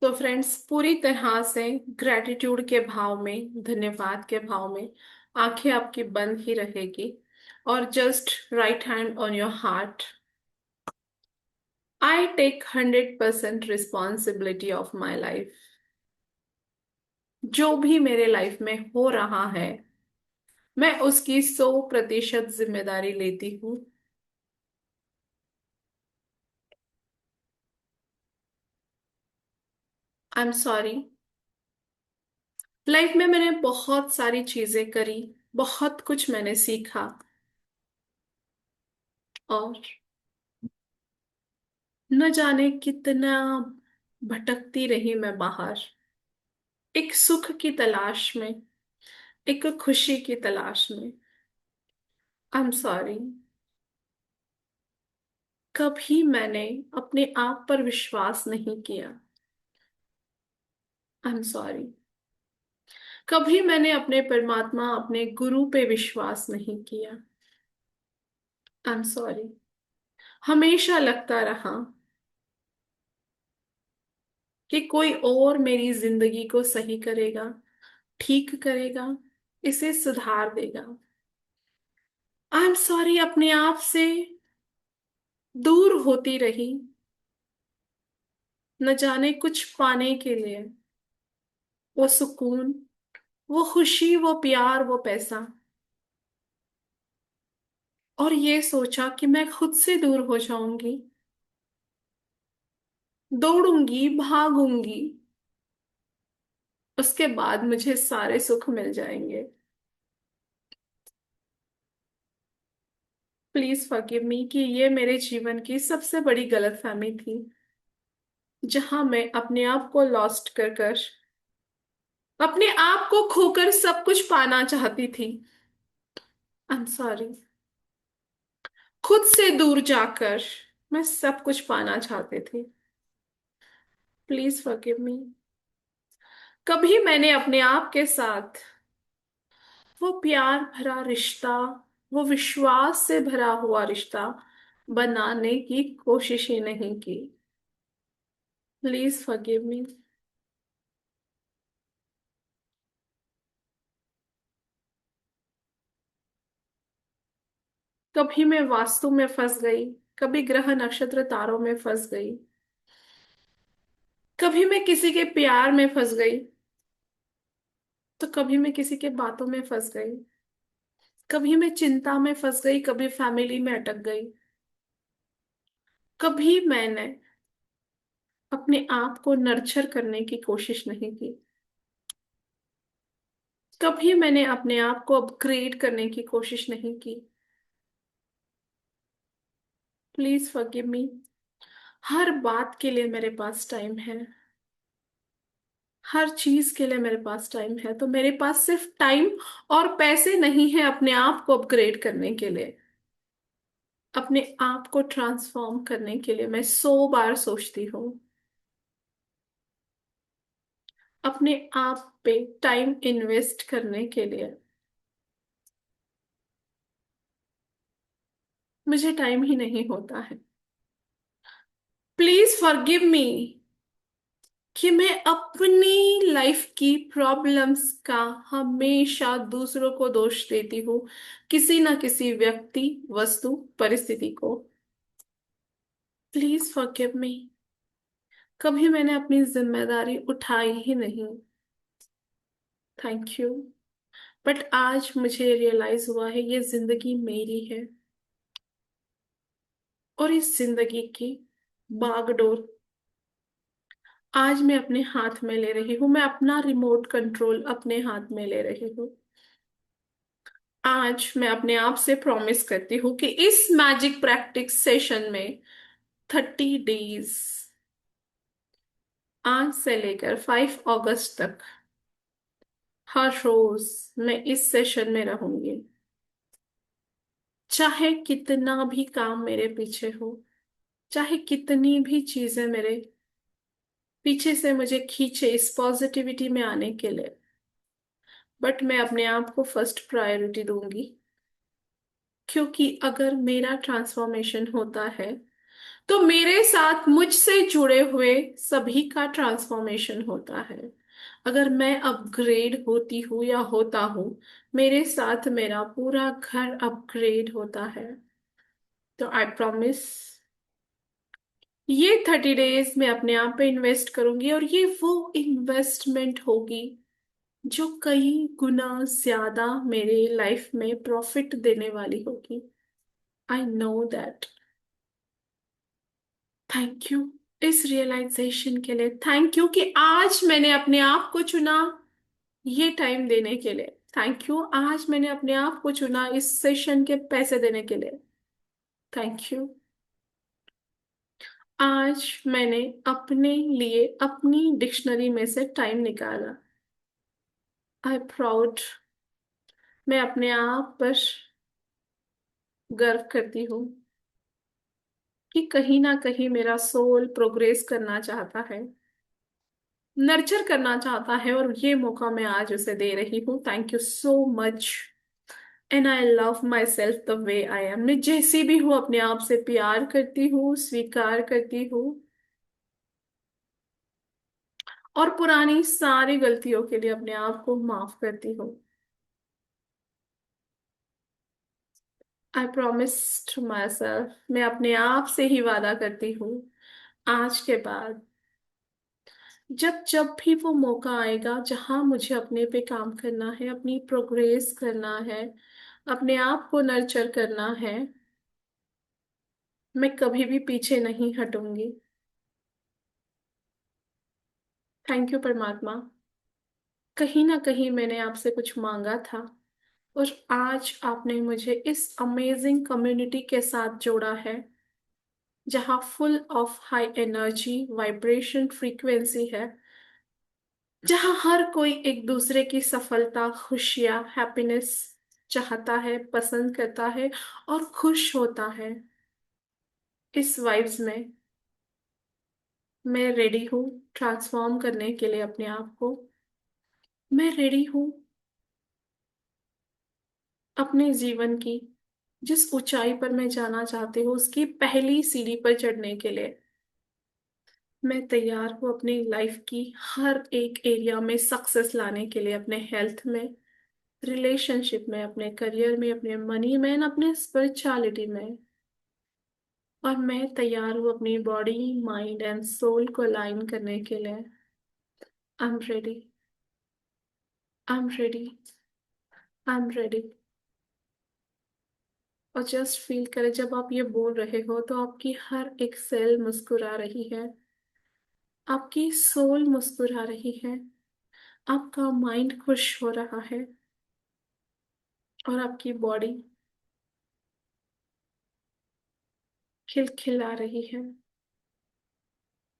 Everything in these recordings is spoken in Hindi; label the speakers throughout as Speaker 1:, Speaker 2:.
Speaker 1: तो फ्रेंड्स, पूरी तरह से ग्रेटिट्यूड के भाव में, धन्यवाद के भाव में आंखें आपकी बंद ही रहेगी। और just right hand on your heart. I take 100% responsibility of my life. जो भी मेरे लाइफ में हो रहा है, मैं उसकी 100% जिम्मेदारी लेती हूँ। I am sorry. लाइफ में मैंने बहुत सारी चीजें करी, बहुत कुछ मैंने सीखा। और न जाने कितना भटकती रही मैं बाहर, एक सुख की तलाश में, एक खुशी की तलाश में। I am sorry. कभी मैंने अपने आप पर विश्वास नहीं किया। I am sorry. कभी मैंने अपने परमात्मा, अपने गुरु पे विश्वास नहीं किया। I am sorry. हमेशा लगता रहा कि कोई और मेरी जिंदगी को सही करेगा, ठीक करेगा, इसे सुधार देगा। I am sorry. अपने आप से दूर होती रही, न जाने कुछ पाने के लिए। वो सुकून, वो खुशी, वो प्यार, वो पैसा। और ये सोचा कि मैं खुद से दूर हो जाऊंगी, दौड़ूंगी, भागूंगी, उसके बाद मुझे सारे सुख मिल जाएंगे। प्लीज फॉरगिव मी कि ये मेरे जीवन की सबसे बड़ी गलतफहमी थी, जहां मैं अपने आप को लॉस्ट कर कर, अपने आप को खोकर सब कुछ पाना चाहती थी। I am sorry. खुद से दूर जाकर मैं सब कुछ पाना चाहती थी। Please forgive me. कभी मैंने अपने आप के साथ वो प्यार भरा रिश्ता, वो विश्वास से भरा हुआ रिश्ता बनाने की कोशिश ही नहीं की। Please forgive me. कभी मैं वास्तु में फंस गई, कभी ग्रह नक्षत्र तारों में फंस गई, कभी मैं किसी के प्यार में फंस गई, तो कभी मैं किसी के बातों में फंस गई। कभी मैं चिंता में फंस गई, कभी फैमिली में अटक गई। कभी मैंने अपने आप को नर्चर करने की कोशिश नहीं की। कभी मैंने अपने आप को अपग्रेड करने की कोशिश नहीं की। Please forgive me. हर बात के लिए मेरे पास टाइम है, हर चीज के लिए मेरे पास टाइम है। तो मेरे पास सिर्फ टाइम और पैसे नहीं है अपने आप को अपग्रेड करने के लिए, अपने आप को ट्रांसफॉर्म करने के लिए। मैं 100 बार सोचती हूँ, अपने आप पे टाइम इन्वेस्ट करने के लिए। मुझे टाइम ही नहीं होता है। प्लीज फॉरगिव मी कि मैं अपनी लाइफ की प्रॉब्लम्स का हमेशा दूसरों को दोष देती हूँ, किसी ना किसी व्यक्ति, वस्तु, परिस्थिति को। Please forgive me. कभी मैंने अपनी जिम्मेदारी उठाई ही नहीं। Thank you. बट आज मुझे रियलाइज हुआ है, ये जिंदगी मेरी है। और इस जिंदगी की बागडोर आज मैं अपने हाथ में ले रही हूँ। मैं अपना रिमोट कंट्रोल अपने हाथ में ले रही हूँ। आज मैं अपने आप से प्रॉमिस करती हूँ कि इस मैजिक प्रैक्टिस सेशन में 30 डेज, आज से लेकर 5 अगस्त तक, हर रोज मैं इस सेशन में रहूंगी। चाहे कितना भी काम मेरे पीछे हो, चाहे कितनी भी चीजें मेरे पीछे से मुझे खींचे इस पॉजिटिविटी में आने के लिए, बट मैं अपने आप को फर्स्ट प्रायोरिटी दूंगी। क्योंकि अगर मेरा ट्रांसफॉर्मेशन होता है, तो मेरे साथ मुझसे जुड़े हुए सभी का ट्रांसफॉर्मेशन होता है। अगर मैं अपग्रेड होती हूँ या होता हूँ, मेरे साथ मेरा पूरा घर अपग्रेड होता है। तो आई प्रॉमिस, ये 30 डेज में अपने आप पे इन्वेस्ट करूंगी, और ये वो इन्वेस्टमेंट होगी जो कई गुना ज्यादा मेरे लाइफ में प्रॉफिट देने वाली होगी। I know that. Thank you इस रियलाइजेशन के लिए। थैंक यू कि आज मैंने अपने आप को चुना ये टाइम देने के लिए। थैंक यू आज मैंने अपने आप को चुना इस सेशन के पैसे देने के लिए। थैंक यू आज मैंने अपने लिए अपनी डिक्शनरी में से टाइम निकाला। आई प्राउड, मैं अपने आप पर गर्व करती हूँ कि कहीं ना कहीं मेरा सोल प्रोग्रेस करना चाहता है, नर्चर करना चाहता है, और ये मौका मैं आज उसे दे रही हूँ। Thank you so much. And I love my self the way I am. मैं जैसी भी हूँ अपने आप से प्यार करती हूँ, स्वीकार करती हूँ, और पुरानी सारी गलतियों के लिए अपने आप को माफ करती हूँ। I promise to myself, मैं अपने आप से ही वादा करती हूँ, आज के बाद जब जब भी वो मौका आएगा जहां मुझे अपने पे काम करना है, अपनी प्रोग्रेस करना है, अपने आप को नर्चर करना है, मैं कभी भी पीछे नहीं हटूंगी। थैंक यू परमात्मा। कहीं ना कहीं मैंने आपसे कुछ मांगा था, और आज आपने मुझे इस अमेजिंग कम्युनिटी के साथ जोड़ा है, जहाँ full of high energy vibration frequency है, जहाँ हर कोई एक दूसरे की सफलता, खुशियाँ, हैप्पीनेस चाहता है, पसंद करता है, और खुश होता है। इस वाइब्स में मैं रेडी हूँ ट्रांसफॉर्म करने के लिए अपने आप को। मैं रेडी हूँ अपने जीवन की जिस ऊंचाई पर मैं जाना चाहती हूँ उसकी पहली सीढ़ी पर चढ़ने के लिए। मैं तैयार हूँ अपनी लाइफ की हर एक एरिया में सक्सेस लाने के लिए, अपने हेल्थ में, रिलेशनशिप में, अपने करियर में, अपने मनी में, और अपने स्पिरिचुअलिटी में। और मैं तैयार हूँ अपनी बॉडी, माइंड एंड सोल को अलाइन करने के लिए। I am ready, I am ready, I am ready. और जस्ट फील करें, जब आप ये बोल रहे हो तो आपकी हर एक सेल मुस्कुरा रही है, आपकी सोल मुस्कुरा रही है, आपका माइंड खुश हो रहा है, और आपकी बॉडी खिलखिला रही है।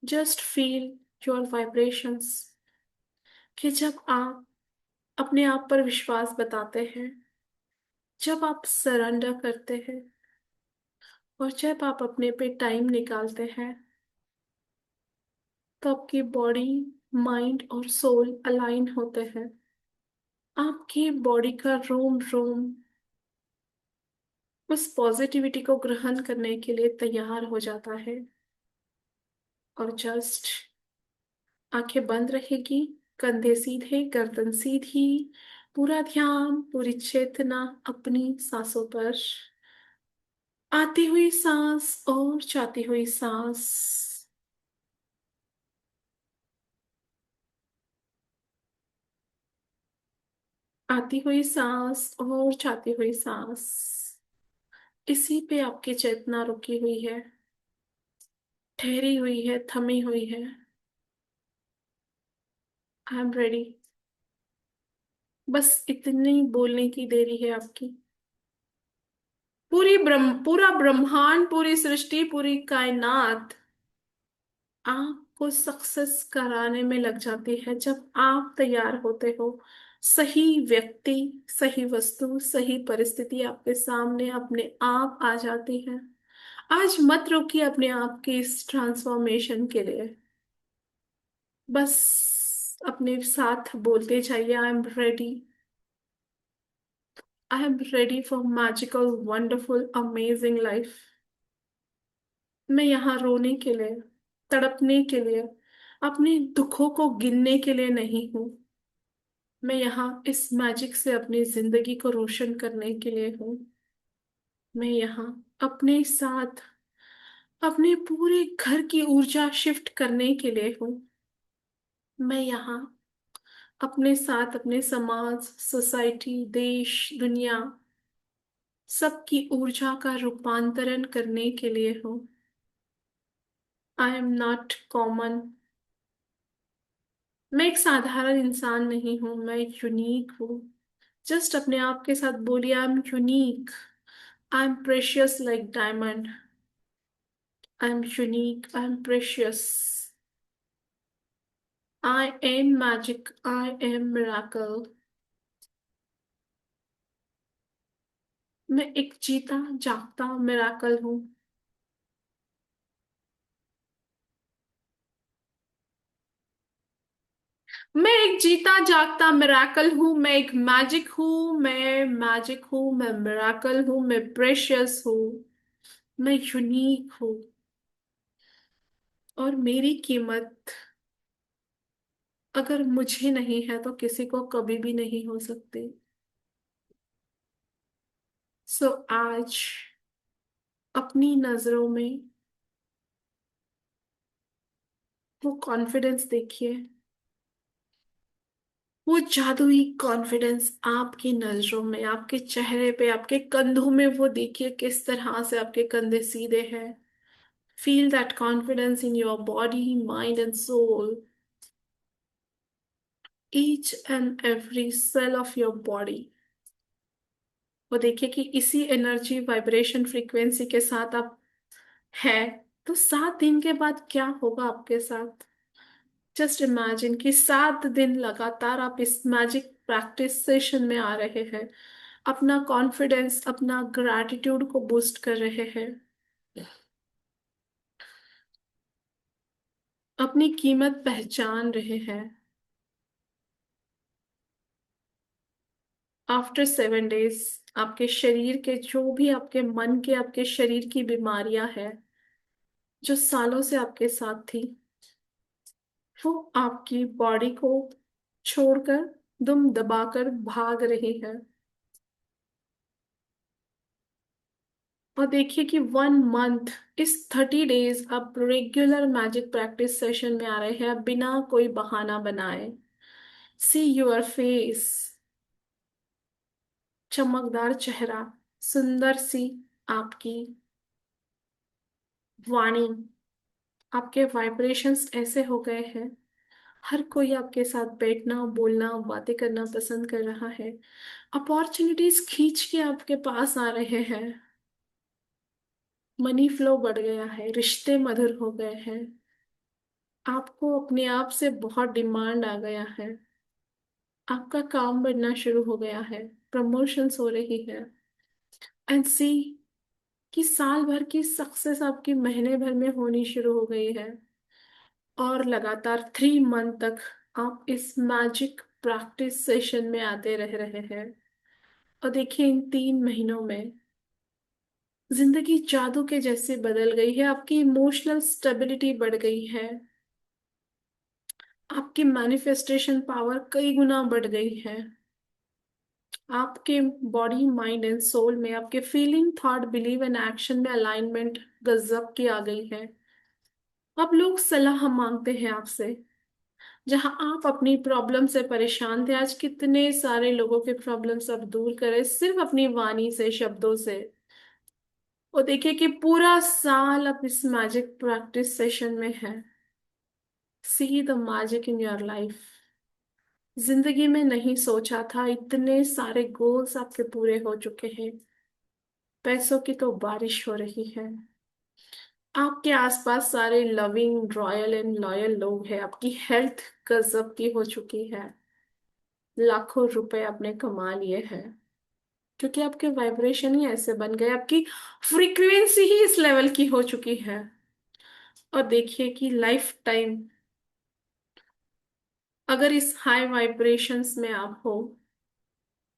Speaker 1: जस्ट फील योर वाइब्रेशंस, कि जब आप अपने आप पर विश्वास बताते हैं, जब आप सरेंडर करते हैं, और जब आप अपने पे टाइम निकालते हैं, तो आपकी बॉडी, माइंड और सोल अलाइन होते हैं। आपकी बॉडी का रोम रोम उस पॉजिटिविटी को ग्रहण करने के लिए तैयार हो जाता है, और जस्ट आंखें बंद रहेगी, कंधे सीधे, गर्दन सीधी, पूरा ध्यान, पूरी चेतना अपनी सांसों पर, आती हुई सांस और जाती हुई सांस, आती हुई सांस और जाती हुई सांस। इसी पे आपकी चेतना रुकी हुई है, ठहरी हुई है, थमी हुई है। I am ready. बस इतनी बोलने की देरी है आपकी। पूरा ब्रह्मांड, पूरी सृष्टि, पूरी कायनात आपको सक्सेस कराने में लग जाती है जब आप तैयार होते हो। सही व्यक्ति, सही वस्तु, सही परिस्थिति आपके सामने अपने आप आ जाती है। आज मत रुकिए अपने आप की इस ट्रांसफॉर्मेशन के लिए। बस अपने साथ बोलते जाइए, I am ready, I am ready for magical, wonderful, amazing life. मैं यहाँ रोने के लिए, तड़पने के लिए, अपने दुखों को गिनने के लिए नहीं हूँ। मैं यहाँ इस मैजिक से अपनी जिंदगी को रोशन करने के लिए हूँ। मैं यहाँ अपने साथ अपने पूरे घर की ऊर्जा शिफ्ट करने के लिए हूँ। मैं यहाँ अपने साथ अपने समाज, सोसाइटी, देश, दुनिया, सबकी ऊर्जा का रूपांतरण करने के लिए हूँ। I am not common. मैं एक साधारण इंसान नहीं हूँ, मैं एक यूनिक हूँ। जस्ट अपने आप के साथ बोलिए, I am unique, I am precious like diamond, I am unique, I am precious, I am magic, I am miracle. मैं एक जीता जागता मिराकल हूँ। मैं एक जीता जागता मिराकल हूँ, मैं एक मैजिक हूँ, मैं मैजिक हूँ, मैं मिराकल हूँ, मैं प्रेशियस हूँ, मैं यूनिक हूँ। और मेरी कीमत अगर मुझे नहीं है तो किसी को कभी भी नहीं हो सकती। सो आज अपनी नजरों में वो कॉन्फिडेंस देखिए, वो जादुई कॉन्फिडेंस आपकी नजरों में, आपके चेहरे पे, आपके कंधों में, वो देखिए किस तरह से आपके कंधे सीधे हैं। Feel that confidence in your body, mind and soul, each and every cell of your body. वो देखिए कि इसी एनर्जी, वाइब्रेशन, फ्रीक्वेंसी के साथ आप है। तो 7 दिन के बाद क्या होगा आपके साथ? जस्ट इमेजिन कि 7 दिन लगातार आप इस मैजिक प्रैक्टिस सेशन में आ रहे हैं, अपना कॉन्फिडेंस, अपना ग्रैटिट्यूड को बूस्ट कर रहे हैं, अपनी कीमत पहचान रहे हैं। आफ्टर 7 डेज आपके शरीर के जो भी, आपके मन के, आपके शरीर की बीमारियां हैं जो सालों से आपके साथ थी, वो आपकी बॉडी को छोड़कर दुम दबाकर भाग रही है। और देखिए कि 1 मंथ, इस 30 डेज आप रेगुलर मैजिक प्रैक्टिस सेशन में आ रहे हैं, आप बिना कोई बहाना बनाए। सी योर फेस, चमकदार चेहरा, सुंदर सी आपकी वाणी, आपके वाइब्रेशंस ऐसे हो गए हैं, हर कोई आपके साथ बैठना, बोलना, बातें करना पसंद कर रहा है। अपॉर्चुनिटीज खींच के आपके पास आ रहे हैं। मनी फ्लो बढ़ गया है, रिश्ते मधुर हो गए हैं, आपको अपने आप से बहुत डिमांड आ गया है, आपका काम बढ़ना शुरू हो गया है, प्रमोशंस हो रही है। एंड सी कि साल भर की सक्सेस आपकी महीने भर में होनी शुरू हो गई है। और लगातार 3 मंथ तक आप इस मैजिक प्रैक्टिस सेशन में आते रह रहे हैं। और देखिए इन 3 महीनों में जिंदगी जादू के जैसे बदल गई है, आपकी इमोशनल स्टेबिलिटी बढ़ गई है, आपकी मैनिफेस्टेशन पावर कई गुना बढ़ गई है, आपके बॉडी, माइंड एंड सोल में, आपके feeling, thought, believe and action में अलाइनमेंट गजब की आ गई है। अब लोग सलाह मांगते हैं आपसे, जहां आप अपनी प्रॉब्लम से परेशान थे, आज कितने सारे लोगों के प्रॉब्लम्स अब दूर करें सिर्फ अपनी वाणी से, शब्दों से। और देखिए कि पूरा साल आप इस मैजिक प्रैक्टिस सेशन में है। See the magic in your life. जिंदगी में नहीं सोचा था इतने सारे गोल्स आपके पूरे हो चुके हैं, पैसों की तो बारिश हो रही है, आपके आसपास सारे लविंग, रॉयल एंड लॉयल लोग हैं, आपकी हेल्थ गजब की हो चुकी है, लाखों रुपए आपने कमा लिए हैं, क्योंकि आपके वाइब्रेशन ही ऐसे बन गए, आपकी फ्रीक्वेंसी ही इस लेवल की हो चुकी है। और देखिए कि लाइफ टाइम अगर इस हाई वाइब्रेशंस में आप हो,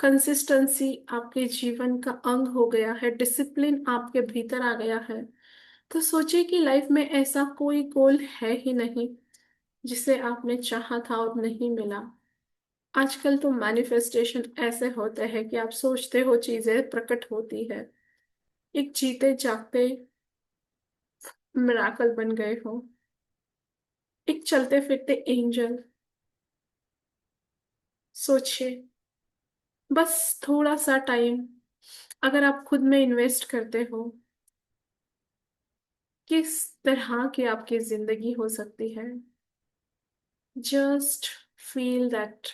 Speaker 1: कंसिस्टेंसी आपके जीवन का अंग हो गया है, डिसिप्लिन आपके भीतर आ गया है, तो सोचिए कि लाइफ में ऐसा कोई गोल है ही नहीं जिसे आपने चाहा था और नहीं मिला। आजकल तो मैनिफेस्टेशन ऐसे होते हैं कि आप सोचते हो चीजें प्रकट होती है। एक जीते जागते मिराकल बन गए हो, एक चलते फिरते एंजल। सोचिए, बस थोड़ा सा टाइम अगर आप खुद में इन्वेस्ट करते हो, किस तरह की आपकी जिंदगी हो सकती है। जस्ट फील दैट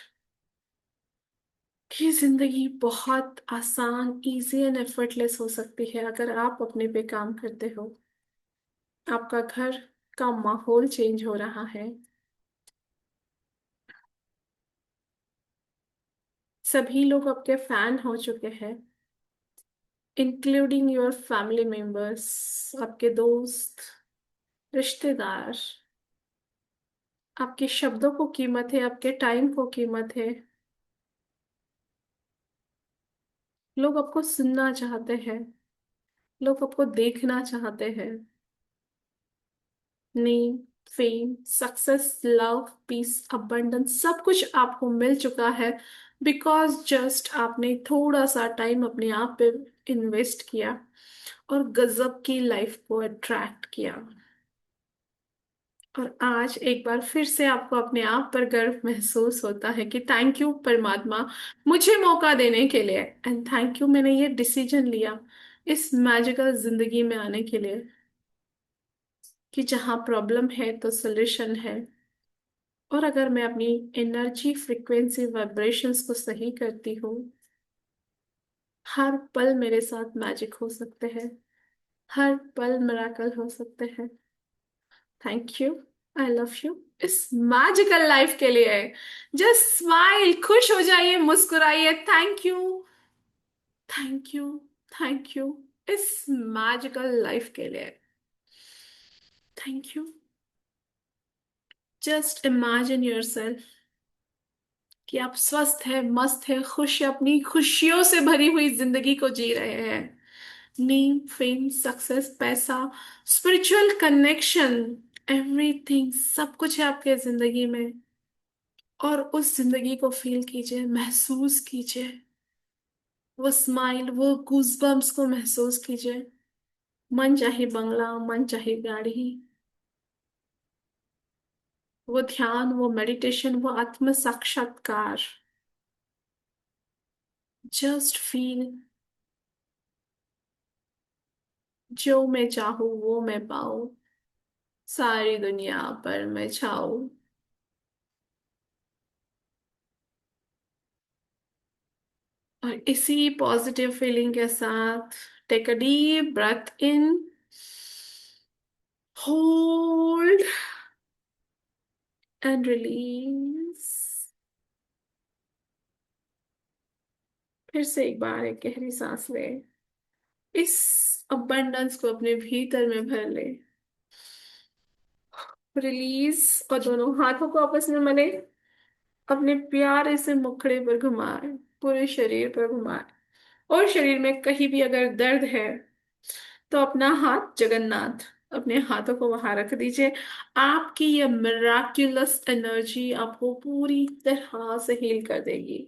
Speaker 1: कि जिंदगी बहुत आसान, इजी एंड एफर्टलेस हो सकती है अगर आप अपने पे काम करते हो। आपका घर का माहौल चेंज हो रहा है। सभी लोग आपके फैन हो चुके हैं, इंक्लूडिंग योर फैमिली मेंबर्स, आपके दोस्त, रिश्तेदार। आपके शब्दों को कीमत है, आपके टाइम को कीमत है। लोग आपको सुनना चाहते हैं, लोग आपको देखना चाहते हैं। Name, fame, success, love, peace, abundance सब कुछ आपको मिल चुका है, बिकॉज जस्ट आपने थोड़ा सा टाइम अपने आप पे इन्वेस्ट किया और गजब की लाइफ को अट्रैक्ट किया। और आज एक बार फिर से आपको अपने आप पर गर्व महसूस होता है कि थैंक यू परमात्मा, मुझे मौका देने के लिए। एंड थैंक यू, मैंने ये डिसीजन लिया इस मैजिकल जिंदगी में आने के लिए, कि जहाँ प्रॉब्लम है तो सॉल्यूशन है। और अगर मैं अपनी एनर्जी, फ्रिक्वेंसी, वाइब्रेशंस को सही करती हूँ, हर पल मेरे साथ मैजिक हो सकते हैं, हर पल मिराकल हो सकते हैं। Thank you, I love you इस मैजिकल लाइफ के लिए। जस्ट स्माइल, खुश हो जाइए, मुस्कुराइए। Thank you, thank you, thank you इस मैजिकल लाइफ के लिए। Thank you. Just imagine yourself कि आप स्वस्थ है, मस्त है, खुश है, अपनी खुशियों से भरी हुई जिंदगी को जी रहे हैं। नेम, फेम, सक्सेस, पैसा, स्पिरिचुअल कनेक्शन, एवरीथिंग सब कुछ है आपके जिंदगी में। और उस जिंदगी को फील कीजिए, महसूस कीजिए। वो स्माइल, वो गूजबम्स को महसूस कीजिए। मन चाहे बंगला, मन चाहे गाड़ी, वो ध्यान, वो मेडिटेशन, वो आत्म साक्षात्कार। जस्ट फील, जो मैं चाहूँ वो मैं पाऊँ, सारी दुनिया पर मैं छाऊं। और इसी पॉजिटिव फीलिंग के साथ take a deep breath in, hold and release. फिर से एक बार एक गहरी सांस ले, इस अबंडेंस को अपने भीतर में भर ले। रिलीज, और दोनों हाथों को आपस में मले, अपने प्यारे से मुखड़े पर घुमाए, पूरे शरीर पर घुमाए। और शरीर में कहीं भी अगर दर्द है तो अपना हाथ जगन्नाथ, अपने हाथों को वहां रख दीजिए। आपकी ये मिराक्युलस एनर्जी आपको पूरी तरह से हील कर देगी।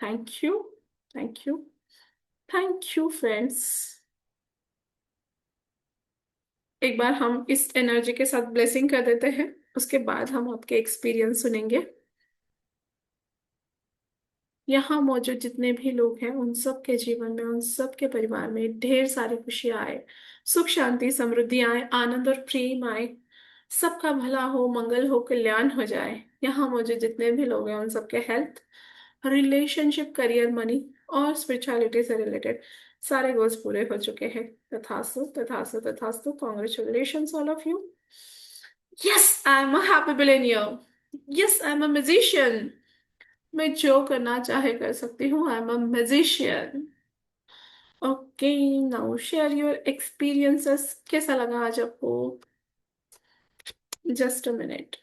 Speaker 1: Thank you, thank you, thank you friends. एक बार हम इस एनर्जी के साथ ब्लेसिंग कर देते हैं, उसके बाद हम आपके एक्सपीरियंस सुनेंगे। यहाँ मौजूद जितने भी लोग हैं उन सब के जीवन में, उन सब के परिवार में ढेर सारी खुशियां आए, सुख शांति समृद्धि आए, आनंद और प्रेम आए। सबका भला हो, मंगल हो, कल्याण हो जाए। यहाँ मौजूद जितने भी लोग हैं उन सबके हेल्थ, रिलेशनशिप, करियर, मनी और स्पिरिचुअलिटी से रिलेटेड सारे गोल्स पूरे हो चुके हैं। तथास्तु, तथास्तु, तथास्तु। Congratulation all of you. Yes, I am a happy billionaire. Yes, I am a musician. मैं जो करना चाहे कर सकती हूँ। I am a musician. Okay, now share your experiences. कैसा लगा आज आपको? Just a minute.